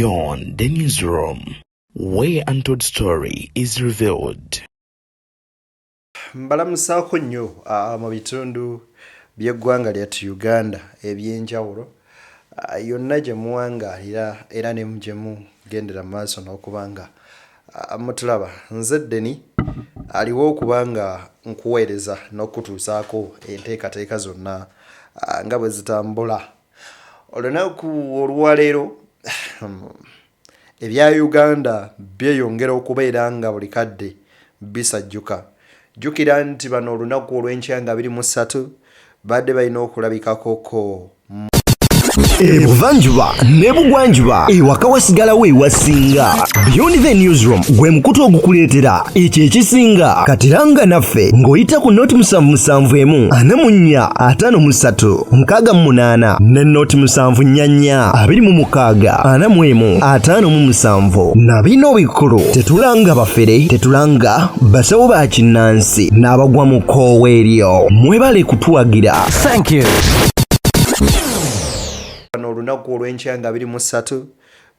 Beyond the newsroom, where untold story is revealed. Mbalamusaako nnyo mu bitundu by'eggwanga lyattu Uganda eby'enjawulo yonna gye muwangaalira era ne gye mugendera mu maaso n'okubanga mutulaba. Nze Deni aliwo okubanga nkuweereza n'okutuusaako enteekateeka zonna nga bwe zitambula. Olunaku olwaleero ebya Uganda byeyongera okubeera nga buli kadde bisajjuka. Jjukira nti bano olunaku olw'enkya nga 23 badde balina okulabikako Ebuvanjuba n'ebugwanjuba ewaka wasigalawo ewasinga. Beyond the newsroom gwe mukutu ogukuleetera ekyo ekisinga. Katiranga naffe ng'oyita ku noti 771 44 53 ne noti 744 26 41 na bino bikulu tetulanga bafere tetulanga basawo ba kinnansi n'abagwa mu kkoowa eryo. Mwebale kutuwagira. Thank you. Olunaku olw'enkya nga 23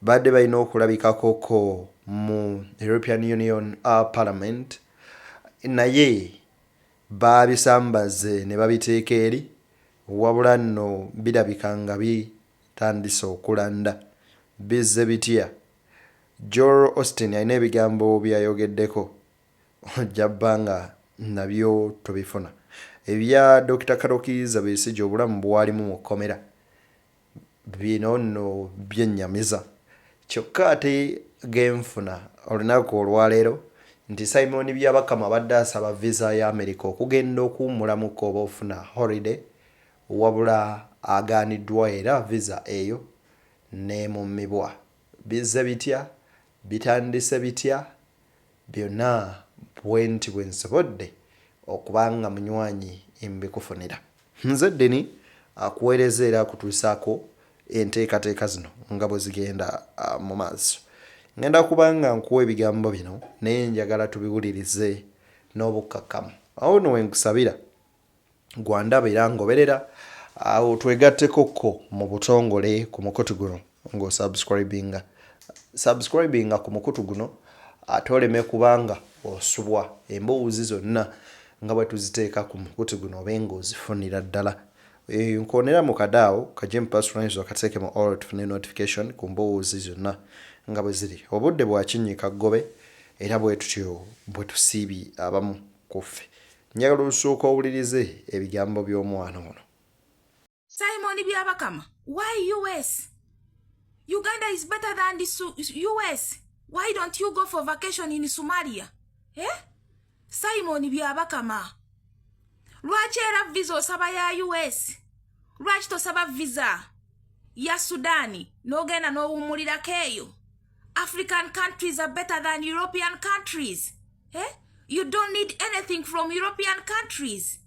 badde balina okulabikako mu European Union Parliament, naye babisambaze ne babiteeka eri, wabula nno birabika nga bitandise okulanda. Bizze bitya? Joel Austin alina ebigambo byayogeddeko, ojja bbanga nabyo tubifuna. Ebya Dr. Karokiza Besigye obulamu bwalimu mu kkomera bino nno byennyamiza. Kyokka ate genfuna olunaku olwaleero nti Simon Byabakama badde asaba visa ya America okugenda okuwummulamuko oba ofuna holiday, wabula agaaniddwa era visa eyo neemummibwa. Bizze bitya? Bitandise bitya? Byonna bwenti bwe nsobodde okubanga munywanyi mbikufunira. Nze Deni akuweereza era akutuusaako enteekateeka zino nga bwe zigenda mu maaso. Ngenda kubanga nkuwa ebigambo bino naye njagala tubiwulirize n'obukkakkamu. Awo nno wenkusabira gwandaba era ngoberera awo twegattekokko mu butongole ku mukutu guno ng'osubscribinga ku mukutu guno ate oleme kubanga osubwa emboozi zonna nga bwe tuziteeka ku mukutu guno obe ng'ozifunira ddala. Nkonera mu kadaawo kajje mu personalize akateeke mu all tufune notification ku mboozi zonna nga bwe ziri. Obudde bwakinnyika ggobe era bwe tutyo bwe tusiibi abamu kuffe. Njagala olusooka owulirize ebigambo by'omwana ono. Simon Byabakama, why US? Uganda is better than the US. Why don't you go for vacation in Somalia? Simon Byabakama. Lwaki era visa osaba ya US? Lwaki tosaba visa ya Sudani n'ogenda n'owummulirako eyo? African countries are better than European countries. You don't need anything from European countries.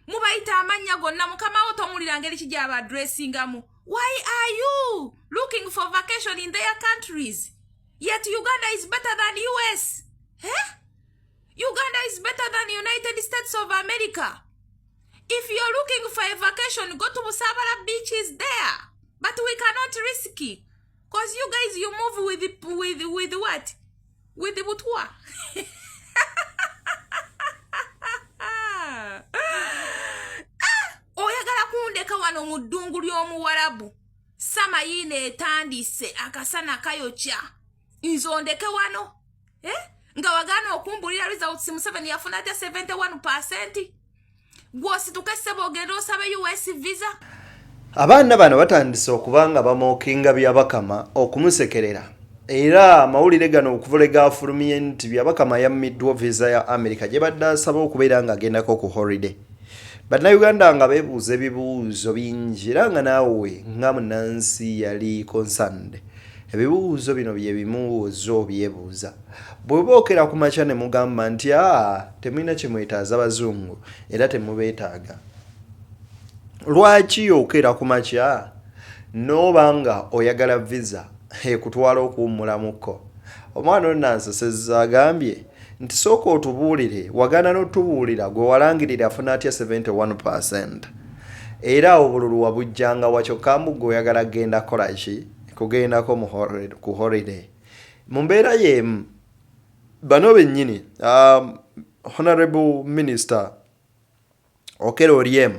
Mubayita amanya gonna mukama wo tomulira ngeri kijaba addressingamu. Why are you looking for vacation in their countries? Yet Uganda is better than US. Uganda is better than United States of America. If you're looking for a vacation, go to Musabala beaches there. But we cannot risk it. Because you guys, you move with what? With the butwa. Oyagala kundeka wano mu ddungu ly'omuwarabu. Samayine etandise akasana kayokya. Nzondeke wano. Nga wagana okumbulira results Museveni yafuna ate 71%. Gwosituka ogenda osaba US visa. Abaana bano batandise okubanga bamookinga Byabakama okumusekerera. Era amawulire gano okuva gafulumye nti Byabakama yammiddwa visa ya America gye badde asaba okubeera nga agendako ku holiday. Bannayuganda nga beebuuza ebibuuzo bingi era nga naawe nga munnansi yali concerned. Ebibuuzo bino bye bimuuzo byebuuza. Bwe bookera ku makya ne mugamba nti temulina kye mwetaaza Bazungu era temubeetaaga. Lwaki yookera ku makya n'obanga oyagala visa ekutwala okuwummulamuko? Omwana ono nansosezza agambye nti sooka otubuulire wagana n'otubuulira gwe walangirira afuna atya 71%. Era obululu wabujjanga wakyo kambu gwe oyagala genda kola ki? kugendako ku holiday mu mbeera y'emu bano bennyini Honorable Minister Okello Oryem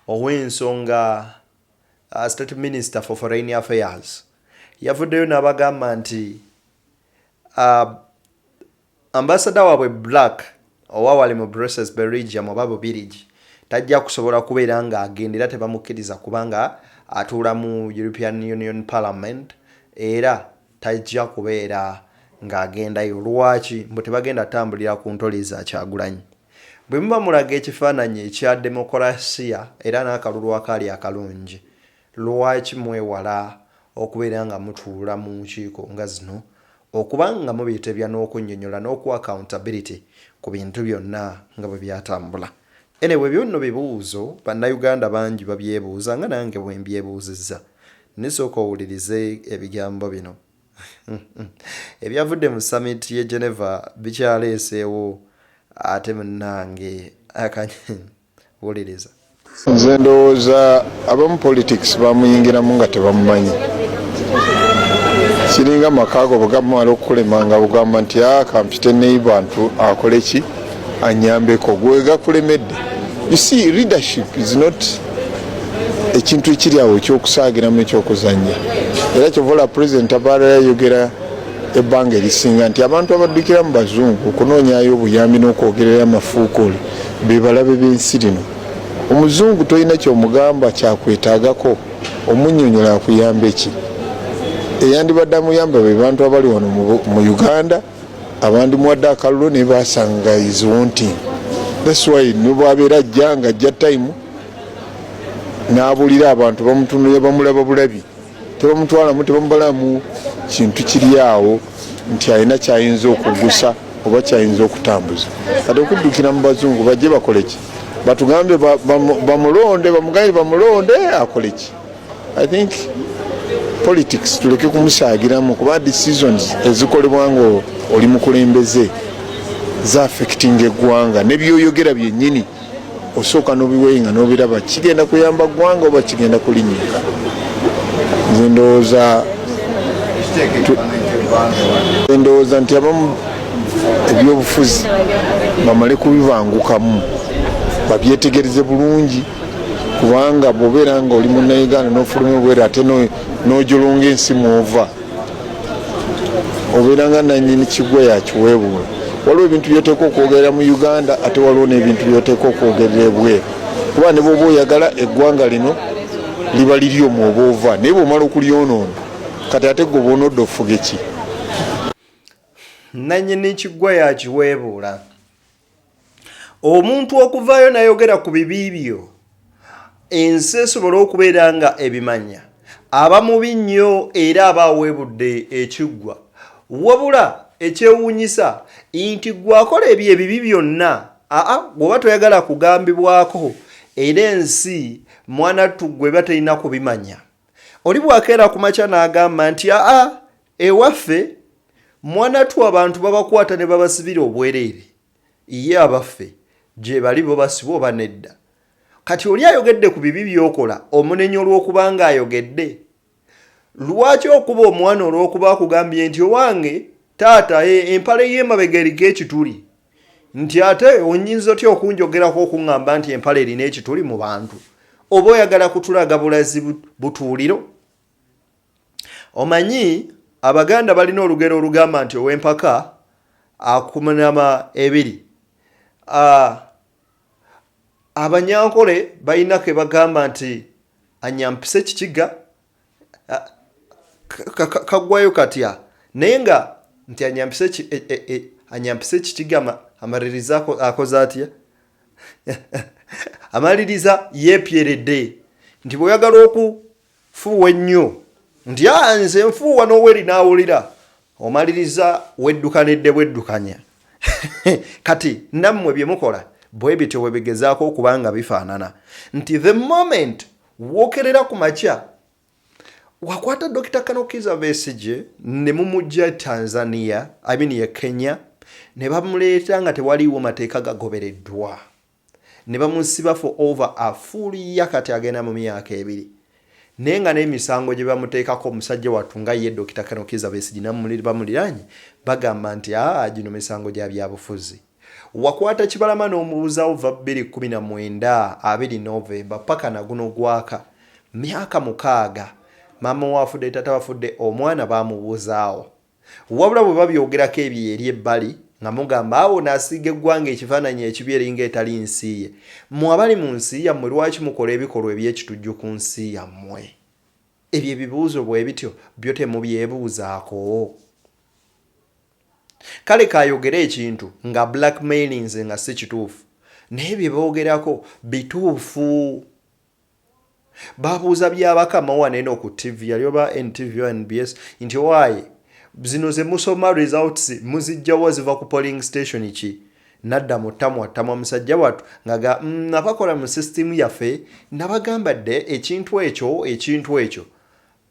ow'ensonga State Minister for Foreign Affairs yavuddeyo n'abagamba nti ambassador waabwe Black owawale mu Brussels Belgium oba Bubirigi tajja kusobola kubeera ng'agenda era tebamukkiriza kubanga atuula mu European Union Parliament era tajja kubeera ng'agendayo. Lwaki? Mbu tebagenda tambulira ku ntoli za Kyagulanyi. Bwe muba mulaga ekifaananyi ekya demokolasiya era n'akalulu akaali akalungi, lwaki mwewala okubeera nga mutuula mu nkiiko nga zino okuba nga mubiitebya n'okunnyonnyola n'okuwa accountability ku bintu byonna nga bwe byatambula? Anyway, byonno bibuuzo bannayuganda bangi babyebuuza nga nange bwe mbyebuuzizza. Nisooka owulirize ebigambo bino. Ebyavudde mu summit y'e Geneva bikyaleeseewo ate munnange wuliriza. Nze ndowooza abamu politics bamuyingiramu nga tebamumanyi. Kiringa makaago bwegamumala okukulema nga bugamba nti kampite neyi bantu akole ki anyambeko gwe gakulemedde. You see, leadership is not ekintu ekiri awo ekyokusaagiramu ekyokuzannya. Era kyovola president abaala yayogera ebbanga erisinga nti abantu abaddukira mu bazungu okunoonyayo obuyambi n'okwogerera amafuukooli be balabe b'ensi rino. Omuzungu tolina kyomugamba kyakwetaagako omunnyonnyola akuyamba eki. Eyandibadde amuyamba be bantu abali wano mu Uganda, abandi muwadde akalulu ne basanga is wanting. That's why nibwabeera ajjanga ajja time n'abulira abantu bamutunulira bamulaba bulabi. Tebamutwalamu tebamubalamu kintu kiri awo nti alina kyayinza okugusa oba kyayinza okutambuza. Ate okuddukira mu bazungu bajje bakole ki? Batugambe bamulonde bamugaye bamulonde akole ki? I think politics tuleke kumusaagiramu kuba decisions ezikolebwa nga oli mukulembeze za affecting eggwanga nebyoyogera byennyini osooka n'obiweyinga n'obiraba kigenda kuyamba ggwanga oba kigenda kulinnyika. Nze ndowooza nti abamu ebyobufuzi bamale kubibangukamu babyetegereze bulungi kubanga bw'obeera nga oli munnayuganda n'ofuluma obwera ate n'ojolonga ensi mw'ova obeera nga nannyini kigwa yakiweebuula. Waliwo ebintu byoteeka okwogerera mu Uganda ate waliwo n'ebintu byoteeka okwogerera ebweru kuba ne bw'oba oyagala eggwanga lino liba liryo mw'oba ova naye bw'omala okulyonoona kati ate gwe bw'onodda ofuge ki? Nannyini kigwa yakiweebuula. Omuntu okuvaayo n'ayogera ku bibi byo ensi esobola okubeera nga ebimanya aba mubi nnyo era aba aweebudde ekiggwa. Wabula ekyewuunyisa nti gwakola ebyo ebibi byonna bw'oba toyagala kugambibwako era ensi mwana tuggwe batalina kubimanya. Oli bwakeera ku makya n'agamba nti ewaffe mwana tu abantu babakwata ne babasibira obwereere ye abaffe gye bali bo basiba oba nedda. Kati oli ayogedde ku bibi by'okola omunenyi olw'okuba ng'ayogedde. Lwaki okuba omwana olw'okuba akugambye nti owange taata empale y'emabega eriko ekituli nti ate onyinza otya okunjogerako okuŋŋamba nti empale erina ekituli mu bantu oba oyagala kutulaga bulazi butuuliro? Omanyi Abaganda balina olugero olugamba nti ow'empaka akumunama ebiri. Abanyankole balina ke bagamba nti anyampise kikiga kagwayo katya naye nga nti anyampise kikiga amaliriza akoze atya? Amaliriza yeepyeredde nti bw'oyagala okufuuwa ennyo nti nze nfuuwa n'oweri n'awulira omaliriza weddukanedde bweddukanya. Kati nammwe bye mukola bwe bityo bwe bigezaako okuba nga bifaanana nti the moment wookerera ku makya wakwata Dr. Kanokiza Besigye ne mumujja Tanzania ye Kenya ne bamuleeta nga tewaliiwo mateeka gagobereddwa ne bamusiba for over a full year kati agenda mu myaka 2 naye nga n'emisango gye bamuteekako omusajja wattu nga ye Dr. Kizza Besigye bamuliranye bagamba nti gino misango gya byabufuzi. Wakwata Kibalama n'omubuuzawo va 2019 2 Novemba paka na guno gwaka myaka 6 maama wafudde tata wafudde omwana bamubuuzaawo. Wabula bwe babyogerako ebyo eri ebbali nga mugamba awo n'asiiga eggwanga ekifaananyi ekibi eringa etali nsi ye. Mmwe abali mu nsi yammwe lwaki mukola ebikolwa eby'ekitujju ku nsi yammwe? Ebyo ebibuuzo bwe bityo byo temubyebuuzaako. Kale kayogera ekintu nga blackmailings nga si kituufu naye bye boogerako bituufu. Babuuza byabakama wanene ku TV yali oba NTV or NBS nti waaye zino ze musoma results muzijjawo ziva ku polling station ki? Nadda mutamwa musajja wattu nga nabakola mu system yaffe nabagamba dde ekintu ekyo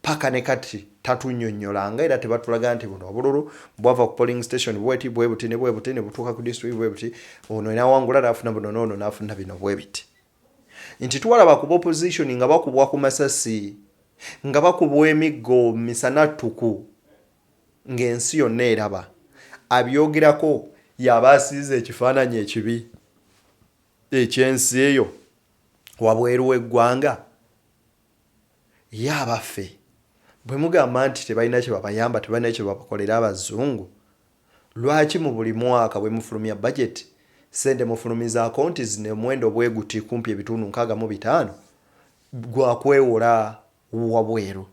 paka ne kati tatunnyonnyolanga era tebatulaga nti buno obululu bwava ku polling station bweti bwe buti ne butuuka ku district bwe buti ono n'awangula n'afuna buno n'ono n'afuna bino bwe biti. Nti twalaba ku opposition nga bakubwa ku masasi nga bakubwa emiggo misana ttuku ng'ensi yonna eraba. Abyogerako yaba asiize ekifaananyi ekibi eky'ensi eyo wabweru w'eggwanga. Yabaffe bwe mugamba nti tebalina kye babayamba tebalina kye babakolera abazungu, lwaki mu buli mwaka bwe mufulumya budget sente mufulumiza akonti zine mwendo bweguti kumpi ebitundu 65 gwa kwewola wabweru.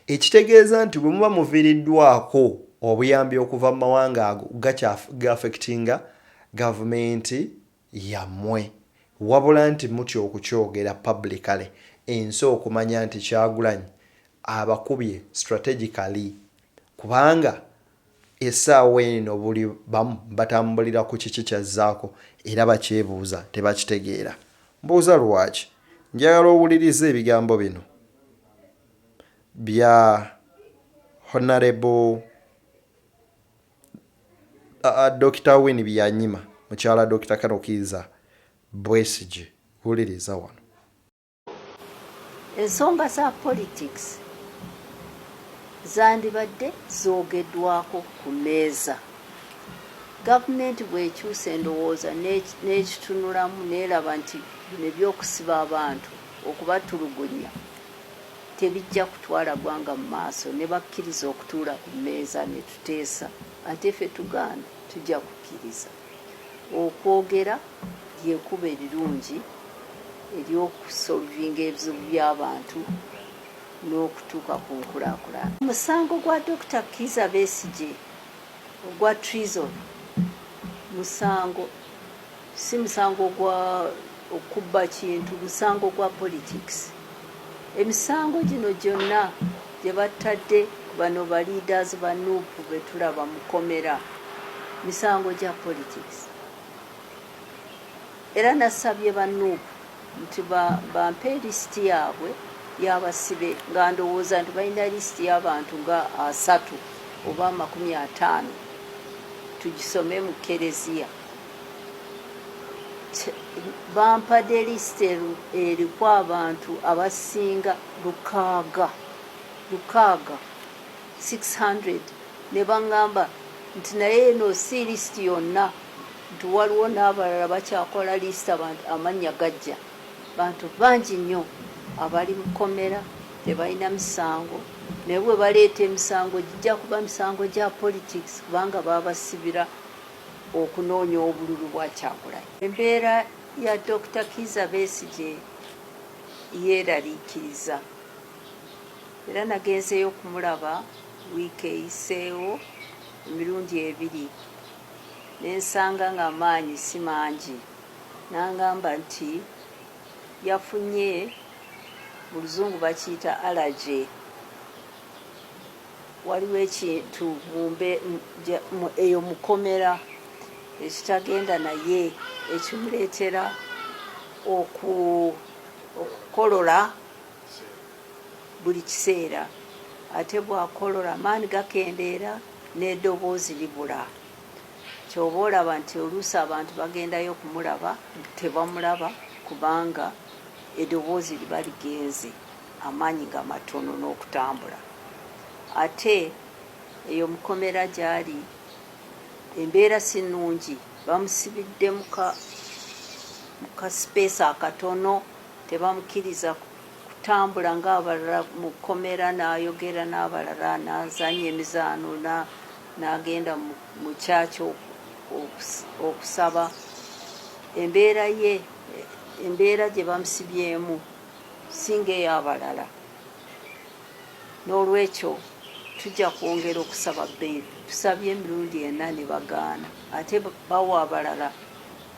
Ekitegeeza nti bwe muba muviiriddwako obuyambi okuva mu mawanga ago ga-affectinga gavumenti yammwe, wabula nti mutya okukyogera publicly ensi okumanya nti Kyagulanyi abakubye strategically kubanga essaawa eno buli bamu batambulira ku kiki kyazzaako era bakyebuuza tebakitegeera. Mbuuza lwaki? Njagala owuliriza ebigambo bino bya Honorable Dr. Winnie Byanyima mukyala Dr. Kizza Besigye. Wuliriza wano. Ensonga za politics zandibadde zoogeddwako ku mmeeza. Gavumenti bw'ekyusa endowooza n'ekitunulamu n'eraba nti bino ebyokusiba abantu okubatulugunya tebijja kutwala ggwanga mu maaso ne bakkiriza okutuula ku mmeeza ne tuteesa ate ffe tugaana tujja kukkiriza. Okwogera lyekuba erirungi ery'okusolvinga ebizibu by'abantu n'okutuuka ku nkulaakulana. Omusango gwa Dr. Kizza Besigye ogwa treason musango si musango gwa okubba kintu, musango gwa politics. Emisango gino gyonna gye batadde bano ba leaders ba Nuupu be tulaba mu kkomera misango gya politics. Era nasabye ba Nuupu nti bampe lisiti yaabwe y'abasibe nga ndowooza nti balina lisiti y'abantu nga 3 oba 50 tugisome mu Kereziya. Bampadde lisiti eriko abantu abasinga 600 ne baŋŋamba nti naye eno si lisiti yonna nti waliwo n'abalala bakyakola lisiti amannya gajja. Bantu bangi nnyo abali mu kkomera tebalina misango naye bwe baleeta emisango gijja kuba misango gya politics kubanga babasibira okunoonya obululu bwa Kyagulanyi. Embeera ya Dr. Kizza Besigye yeeraliikiriza era nagenzeeyo okumulaba wiiki eyiseewo emirundi 2 nensanga nga amaanyi si mangi. N'angamba nti yafunye mu luzungu bakiyita allergy. Waliwo ekintu eyo mu kkomera ekitagenda naye ekimuleetera okukolola buli kiseera. Ate bw'akolola amaanyi gakendeera n'eddoboozi libula. Kyoba olaba nti oluusi abantu bagendayo okumulaba tebamulaba kubanga eddoboozi liba ligenze. amaanyi nga matono n'okutambula. Ate eyo mukomera gyali embeera si nnungi, bamusibidde mu kaspeesa akatono, tebamukkiriza kutambula ng'abalala mu kkomera, n'ayogera n'abalala, n'azanya emizaano, n'agenda mu kyaki okusaba. Embeera gye bamusibyemu singa ey'abalala. N'olwekyo tujja kwongera okusaba bbeeyi. Tusabye emirundi 4 ne bagaana, ate bawa abalala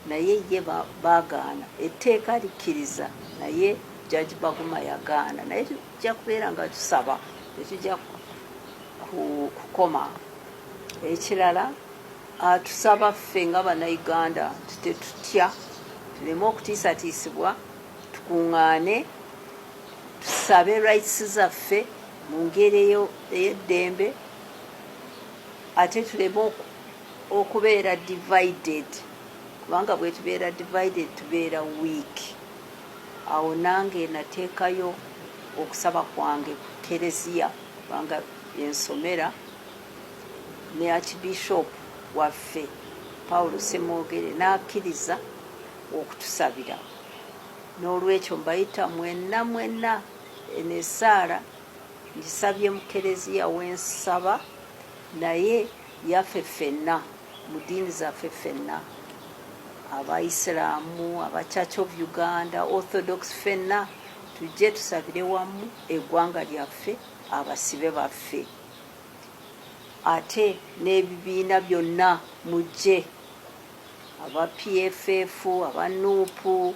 naye ye baagaana. Etteeka likkiriza naye Judge Baguma yagaana. Naye tujja kubeera nga tusaba, tetujja kukoma. Ekirala tusaba ffe nga bannayuganda tetutya, tuleme okutiisatiisibwa, tukuŋŋaane, tusabe rights zaffe mu ngeri ey'eddembe, ate tuleme okubeera divided, kubanga bwe tubeera divided tubeera weak. Awo nange nateekayo okusaba kwange ku kereziya, kubanga ensomera, ne Archbishop waffe Paulo Semwogere n'akkiriza okutusabira. N'olwekyo mbayita mwenna enesaala ngisabye mu kereziya wensaba, naye yaffe ffenna mu ddiini zaffe ffenna, Abaisiraamu, aba Church of Uganda, Orthodox, ffenna tujje tusabire wamu eggwanga lyaffe, abasibe baffe. Ate n'ebibiina byonna mujje, aba PFF, aba NUP,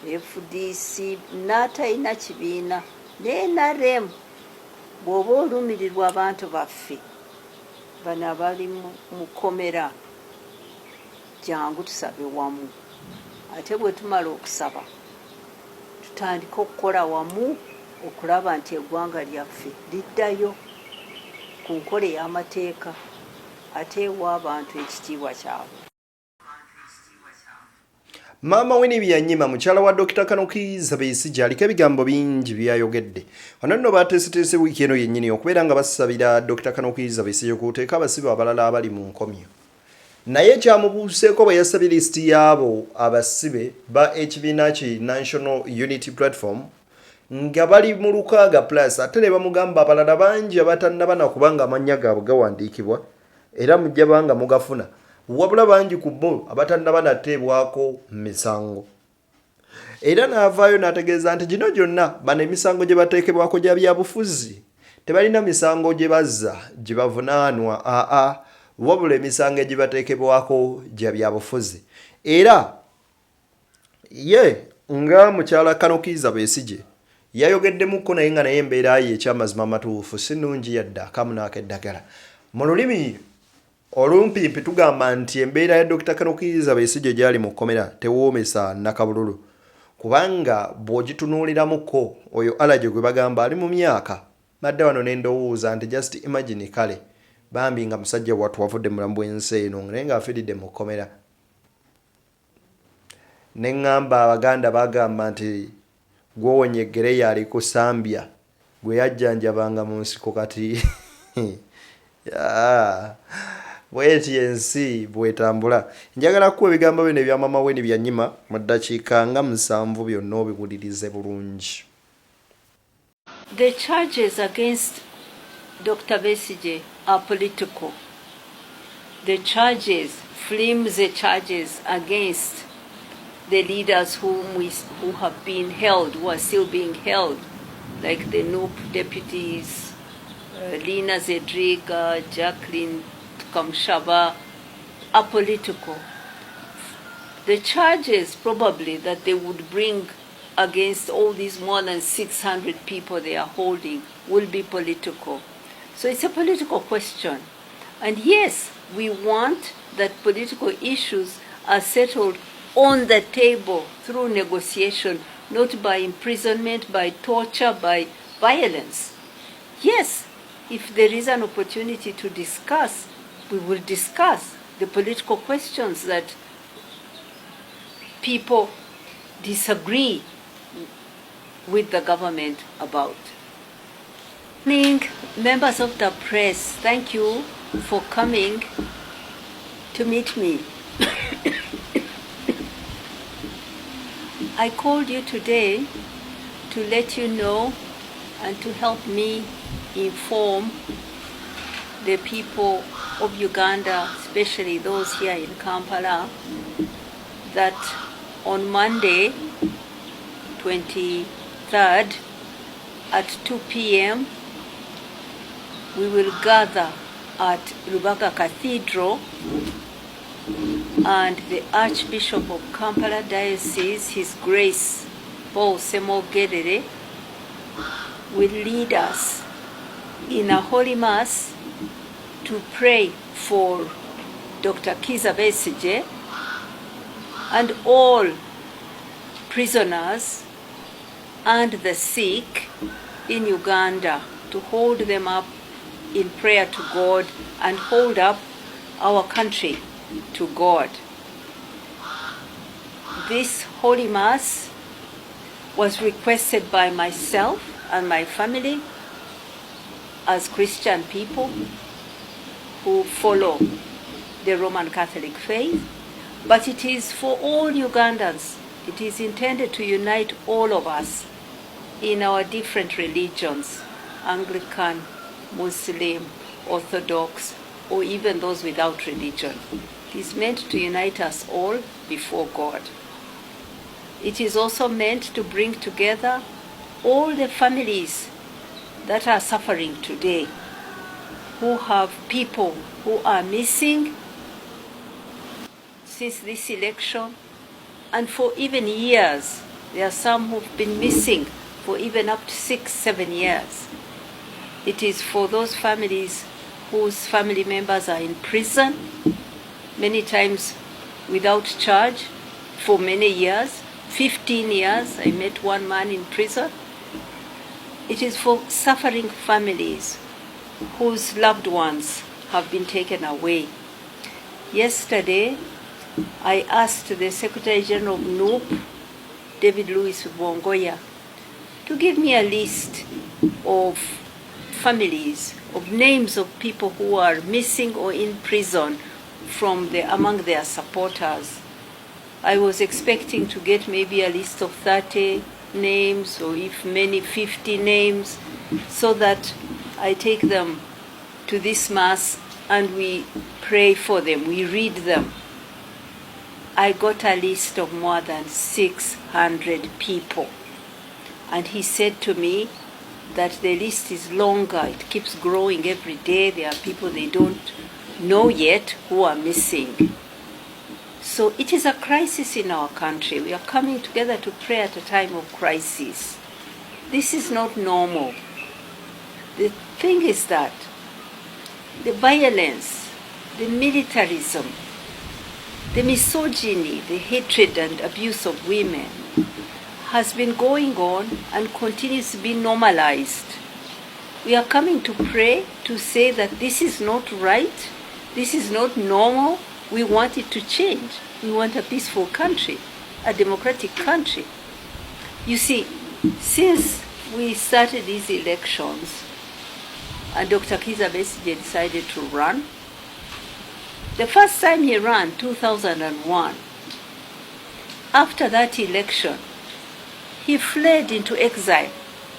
FDC, n'atalina kibiina, ne NRM. Bw'oba olumirirwa abantu baffe bano abali mu kkomera, jangu tusabe wamu. Ate bwe tumala okusaba tutandika okukola wamu okulaba nti eggwanga lyaffe liddayo ku nkola ey'amateeka, ate ewa abantu ekitiibwa kyabwe. Maama we Byanyima, mukyala wa Dr. Kanokiza Besigye, aliko ebigambo bingi byayogedde. Wano nno baateeseteese wiiki eno yennyini okubeera nga basabira Dr. Kanokiza Besigye kuteeka abasibe abalala abali mu nkomyo. Naye kyamubuuseeko bwe yasabye lisiti y'abo abasibe ba ekibiina ki National Unity Platform nga bali mu 600+, ate ne bamugamba abalala bangi abatannaba kubanga amannya gaabwe gawandiikibwa era mujja banga mugafuna, wabula bangi ku bo abatannaba nateebwako misango. Era n'avaayo n'ategeeza nti gino gyonna bano emisango gye bateekebwako gya byabufuzi, tebalina misango gye bazza gye bavunaanwa, wabula emisango egibateekebwako gya byabufuzi. Era ye nga mukyala Kanokiza Besigye yayogeddemuko naye nga naye embeera ye ekyamazima amatuufu si nnungi yadda akamu n'akeddagala. Mu lulimi olumpimpi tugamba nti embeera ya Dr. Kanokiza Besigye gyali mu kkomera tewoomesa nakabululu, kubanga bw'ogitunuuliramuko oyo Alage gwe bagamba ali mu myaka, madde wano ne ndowooza nti just imagine kale bambi nga musajja wattu wavudde mulamu bw'ensi eno naye ng'afiiridde mu kkomera. Ne ŋŋamba Abaganda bagamba nti gw'owonya eggere yali ku Sambya gwe yajjanjabanga mu nsiko kati bw'eti ensi bw'etambula. Njagala kuwa ebigambo bino ebya maama we Byanyima mu ddakiika nga 7 byonna obiwulirize bulungi. The charges against Dr. Besigye are political. The charges, flimsy charges against the leaders who have been held, who are still being held, like the NUP deputies, Lina Zedriga, Jacqueline Kamshaba, are political. The charges probably that they would bring against all these more than 600 people they are holding will be political. So it's a political question. And yes, we want that political issues are settled on the table through negotiation, not by imprisonment, by torture, by violence. Yes, if there is an opportunity to discuss, we will discuss the political questions that people disagree with the government about. Members of the press, thank you for coming to meet me. I called you today to let you know and to help me inform the people of Uganda, especially those here in Kampala, that on Monday, 23rd, at 2 p.m., we will gather at Rubaga Cathedral, and the Archbishop of Kampala Diocese, His Grace Paul Semogerere, will lead us in a Holy Mass to pray for Dr. Kizza Besigye and all prisoners and the sick in Uganda, to hold them up in prayer to God and hold up our country to God. This Holy Mass was requested by myself and my family as Christian people who follow the Roman Catholic faith, but it is for all Ugandans. It is intended to unite all of us in our different religions, Anglican, Muslim, Orthodox, or even those without religion. It is meant to unite us all before God. It is also meant to bring together all the families that are suffering today, who have people who are missing since this election, and for even years. There are some who've been missing for even up to 6-7 years. It is for those families whose family members are in prison, many times without charge, for many years, 15 years. I met one man in prison. It is for suffering families whose loved ones have been taken away. Yesterday, I asked the Secretary General of NUP, David Louis Bongoya, to give me a list of families, of names of people who are missing or in prison among their supporters. I was expecting to get maybe a list of 30 names, or if many, 50 names, so that I take them to this Mass and we pray for them, we read them. I got a list of more than 600 people. And he said to me that the list is longer, it keeps growing every day. There are people they don't know yet who are missing. So it is a crisis in our country. We are coming together to pray at a time of crisis. This is not normal. The thing is that the violence, the militarism, the misogyny, the hatred and abuse of women has been going on and continues to be normalized. We are coming to pray to say that this is not right, this is not normal. We want it to change. We want a peaceful country, a democratic country. You see, since we started these elections and Dr. Kizza Besigye decided to run, the first time he ran, 2001, after that election, he fled into exile.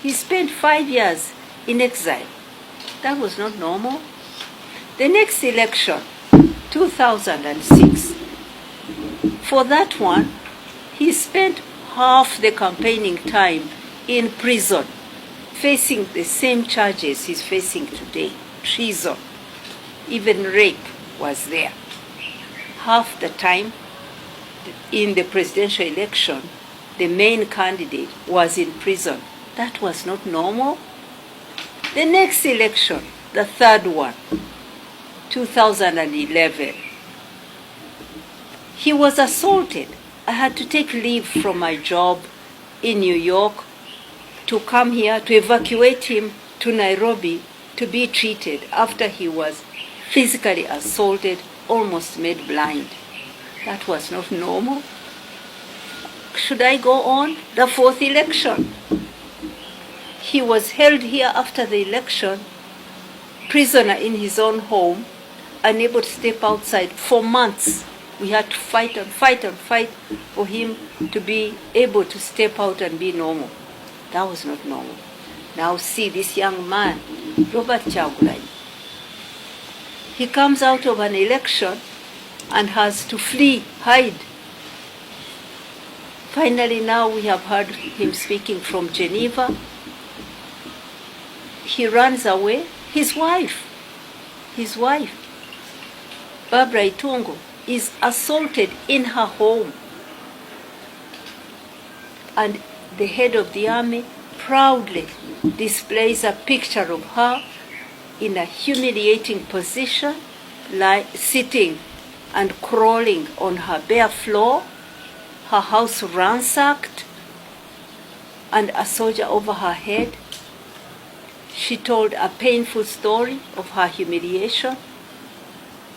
He spent 5 years in exile. That was not normal. The next election, 2006, for that one, he spent half the campaigning time in prison, facing the same charges he's facing today, treason, even rape was there. Half the time in the presidential election, the main candidate was in prison. That was not normal. The next election, the third one, 2011, he was assaulted. I had to take leave from my job in New York to come here to evacuate him to Nairobi to be treated after he was physically assaulted, almost made blind. That was not normal. Should I go on? The fourth election, He was held here after the election, prisoner in his own home, unable to step outside for months. We had to fight and fight and fight for him to be able to step out and be normal. That was not normal. Now see this young man, Robert Kyagulanyi. He comes out of an election and has to flee, hide. Finally now we have heard him speaking from Geneva. He runs away. His wife, Barbara Itungo, is assaulted in her home. And the head of the army proudly displays a picture of her in a humiliating position, like sitting and crawling on her bare floor, her house ransacked, and a soldier over her head. She told a painful story of her humiliation,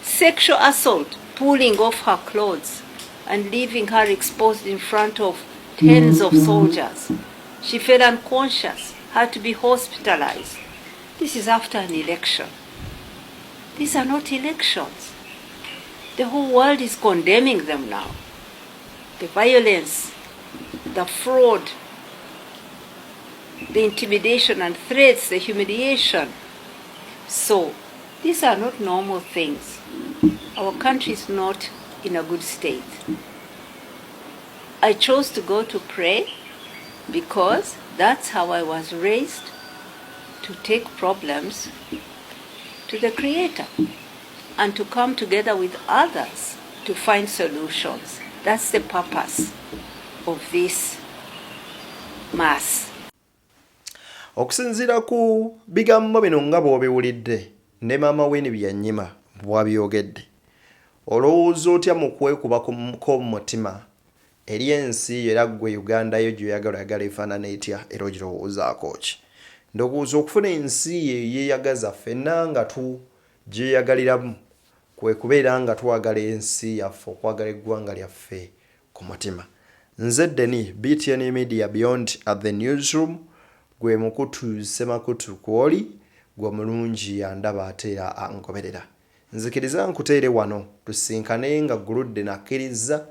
sexual assault, pulling off her clothes and leaving her exposed in front of tens of soldiers. She fell unconscious, had to be hospitalized. This is after an election. These are not elections. The whole world is condemning them now. The violence, the fraud, the intimidation and threats, the humiliation. So, these are not normal things. Our country is not in a good state. I chose to go to pray because that's how I was raised, to take problems to the Creator and to come together with others to find solutions. That's the purpose of this Mass. Okusinziira ku bigambo bino nga bw'obiwulidde ne maama we ne byanyima bw'abyogedde, olowooza otya mu kwekuba kw'omutima eri ensi era ggwe Uganda yo gy'oyagala efaanana etya era ogirowoozaako ki? Ndowooza okufuna ensi yeeyagaza ffenna nga tugyeyagaliramu kwe kubeera nga twagala ensi yaffe, okwagala eggwanga lyaffe ku mutima. Nze Deni, BTN Media Beyond at the Newsroom, gwe mukutu semakutu kwoli, gwe mulungi andaba ate era angoberera. Nzikiriza nkuteere wano tusinkane nga guludde nakkiriza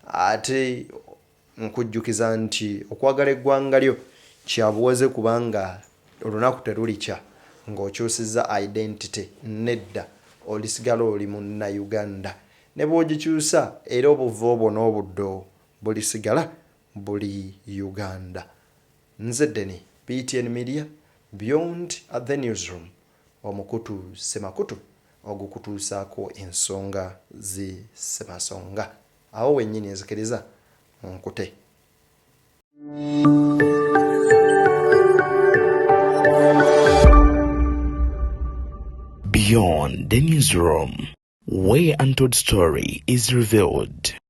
ate nkujjukiza nti okwagala eggwanga lyo kyabuwaze kubanga olunaku terulikya ng'okyusizza identity nedda olisigala oli munna-Uganda. Ne bw'ogikyusa era obuva obwo n'obuddo bulisigala buli Uganda. Nze Deni, BTN Media Beyond at the Newsroom, omukutu semakutu ogukutuusaako ensonga zisemasonga. Awo wennyini nzikiriza nkute. Beyond the Newsroom, where untold story is revealed.